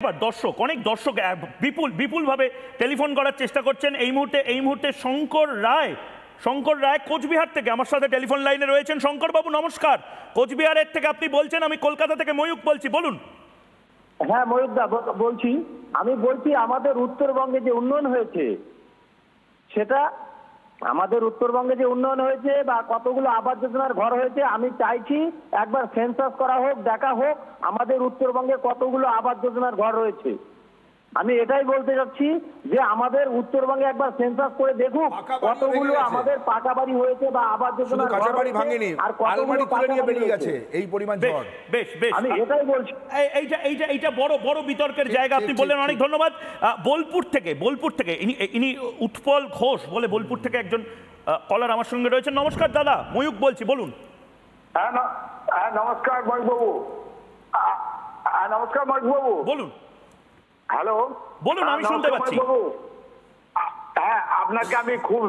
দর্শক অনেক দর্শক বিপুল ভাবে টেলিফোন করার চেষ্টা করছেন এই মুহূর্তে শঙ্কর রায় কোচবিহার থেকে আমার সাথে টেলিফোন লাইনে রয়েছেন। শঙ্কর বাবু নমস্কার। কোচবিহারের থেকে আপনি বলছেন, আমি কলকাতা থেকে ময়ূক বলছি, বলুন। হ্যাঁ ময়ূক দা বলছি। আমি বলছি আমাদের উত্তরবঙ্গে যে উন্নয়ন হয়েছে সেটা আমাদের উত্তরবঙ্গে যে উন্নয়ন হয়েছে বা কতগুলো আবাস যোজনার ঘর হয়েছে, আমি চাইছি একবার সেন্সাস করা হোক, দেখা হোক আমাদের উত্তরবঙ্গে কতগুলো আবাস যোজনার ঘর রয়েছে। আমি এটাই বলতে চাচ্ছি যে আমাদের উত্তরবঙ্গে একবার সেন্সাস করে দেখুক কতগুলো আমাদের পাকা বাড়ি হয়েছে বা আবাস যোজনার ঘর হয়েছে আর কতগুলো পাকা বাড়ি বেরিয়ে গেছে এই পরিমাণ ঝড়। বেশ আমি এটাই বলছি। এইটা বড় বিতর্কের জায়গা আপনি বললেন, অনেক ধন্যবাদ। বোলপুর থেকে ইনি উৎপল ঘোষ বলে বোলপুর থেকে একজন কলার আমার সঙ্গে রয়েছেন। নমস্কার দাদা, ময়ূক বলছি, বলুন। হ্যাঁ নমস্কার ময়ূক বাবু। নমস্কার ময়ূক বাবু, বলুন। হ্যালো বলুন, আমি শুনতে পাচ্ছি। হ্যাঁ, আপনাকে আমি খুব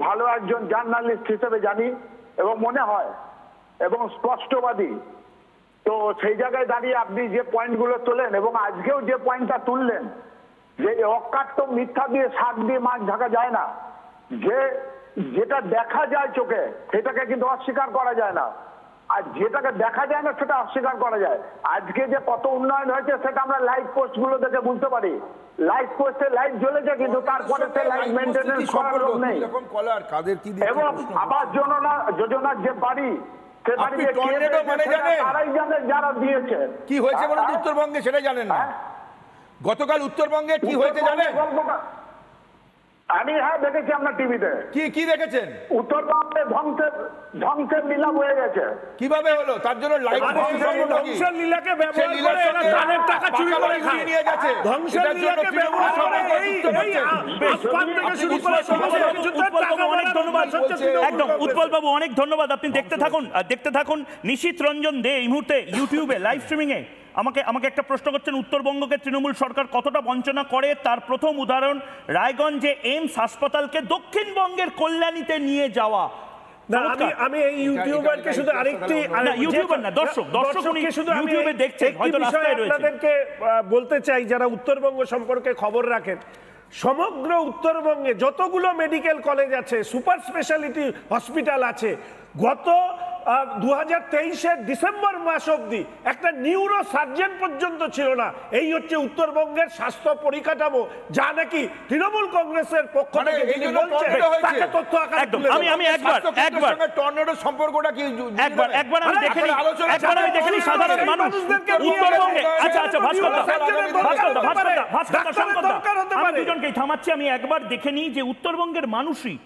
ভালো একজন জার্নালিস্ট হিসেবে জানি এবং মনে হয় এবং স্পষ্টবাদী। তো সেই জায়গায় দাঁড়িয়ে আপনি যে পয়েন্টগুলো তোলেন এবং আজকেও যে পয়েন্টটা তুললেন যে অকাট্য মিথ্যা দিয়ে শাক দিয়ে মাছ ঢাকা যায় না, যেটা দেখা যায় চোখে সেটাকে কিন্তু অস্বীকার করা যায় না, আর যেটাকে দেখা যায় না সেটা অস্বীকার করা যায়। আজকে যে কত উন্নয়ন হয়েছে সেটা আমরা লাইভ পোস্ট গুলো দেখে বুঝতে পারি। লাইভ পোস্টে লাইভ জ্বলেছে কিন্তু তারপরে সে লাইভ মেনটেনেন্স করার লোক নেই। এবং আবাস যোজনার যে বাড়ি সে বাড়ি তারাই জানে যারা দিয়েছে। কি হয়েছে বলুন উত্তরবঙ্গে, সেটা জানেন না? গতকাল উত্তরবঙ্গে কি হয়েছে জানেন? আমি দেখেছি আপনার টিভিতে। কি দেখেছেন? উত্তরবঙ্গে ধ্বংসের লীলা হয়ে গেছে। কিভাবে হলো? তার জন্য ধ্বংসের লীলাকে ব্যবহার করে এরা দানের টাকা চুরি করে খায়। নিয়ে গেছে। ধ্বংসের লীলাকে ব্যবহার করে এই আসপাত থেকে শুরু করে অনেক ধন্যবাদ। একদম উৎপল বাবু, অনেক ধন্যবাদ। আপনি দেখতে থাকুন। নিশীথ রঞ্জন দে এই মুহূর্তে ইউটিউবে লাইভ স্ট্রিমিং এ আমাকে একটা প্রশ্ন করছেন, উত্তরবঙ্গকে তৃণমূল সরকার কতটা বঞ্চনা করে। তার প্রথম উদাহরণ রায়গঞ্জে এইমস হাসপাতালকে দক্ষিণবঙ্গের কল্যাণীতে নিয়ে যাওয়া। আমি এই ইউটিউবারকে শুধু ইউটিউবার না, দর্শক শুধু ইউটিউবে দেখছেন, হয়তো রাস্তায় রয়েছে। আপনাদেরকে বলতে চাই যারা উত্তরবঙ্গ সম্পর্কে খবর রাখেন, সমগ্র উত্তরবঙ্গে যতগুলো মেডিকেল কলেজ আছে, সুপার স্পেশালিটি হসপিটাল আছে, গত 2023-এর ডিসেম্বর মাস অবধি একটা নিউরো সার্জন পর্যন্ত ছিল না। এই হচ্ছে উত্তরবঙ্গের স্বাস্থ্য পরিকাঠামো, যা নাকি তৃণমূল কংগ্রেসের পক্ষ থেকে যিনি বলছেন তাকে তথ্য আকারে তুলে ধরা। আমি একবার টর্নেডোর সম্পর্কটা কি একবার আমি দেখে নিই সাধারণ মানুষ উত্তরবঙ্গে। আচ্ছা ভাস্কর আমি দুজনকেই থামাচ্ছি। আমি একবার দেখে নিই যে উত্তরবঙ্গের মানুষই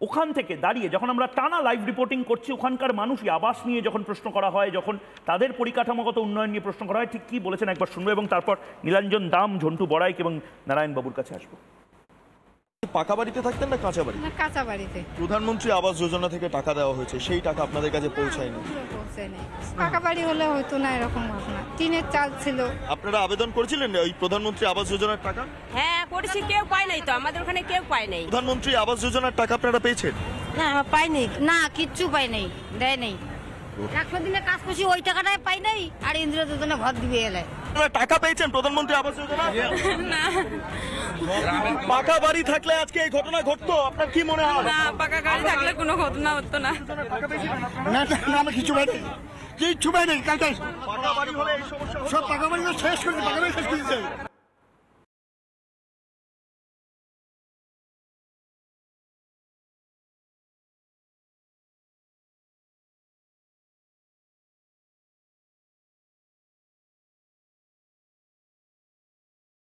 ওখান থেকে দাঁড়িয়ে, যখন আমরা টানা লাইভ রিপোর্টিং করছি, ওখানকার মানুষই আবাস নিয়ে যখন প্রশ্ন করা হয়, যখন তাদের পরিকাঠামোগত উন্নয়ন নিয়ে প্রশ্ন করা হয়, ঠিক কি বলেছেন একবার শুনবো এবং তারপর নীলাঞ্জন দাম, ঝন্টু বড়াইক এবং নারায়ণ বাবুর কাছে আসবো। পাকা বাড়িতে থাকতেন না কাঁচা বাড়ি? কাঁচা বাড়িতে। প্রধানমন্ত্রী আবাস যোজনা থেকে টাকা দেওয়া হয়েছে, সেই টাকা আপনাদের কাছে পৌঁছায়নি? পাকা বাড়ি হলে হয়তো না এরকম ঘটনা। টিনের চাল ছিল। আপনারা আবেদন করেছিলেন ওই প্রধানমন্ত্রী আবাস যোজনার টাকা? হ্যাঁ করেছি, কেউ পায় নাই তো, আমাদের ওখানে কেউ পায় নাই। প্রধানমন্ত্রী আবাস যোজনার টাকা আপনারা পেয়েছেন? না পাইনি, না কিচ্ছু পাই নাই, দেয় নাই। 100 দিনে কাজ করছি ওই টাকাটাই পাই নাই, আর ইন্দিরা যোজনা ঘর দিবে এলে। আপনারা টাকা পেয়েছেন প্রধানমন্ত্রী আবাস যোজনা? না। পাকা বাড়ি থাকলে আজকে এই ঘটনা ঘটতো? আপনার কি মনে হয়? না, পাকা গাড়ি থাকলে কোনো ঘটনা হতো না। না আমি কিছু পাইনি, কিচ্ছু পাইনি। পাকা বাড়ি হলে এই সমস্যা সব পাকা বাড়ি শেষ করে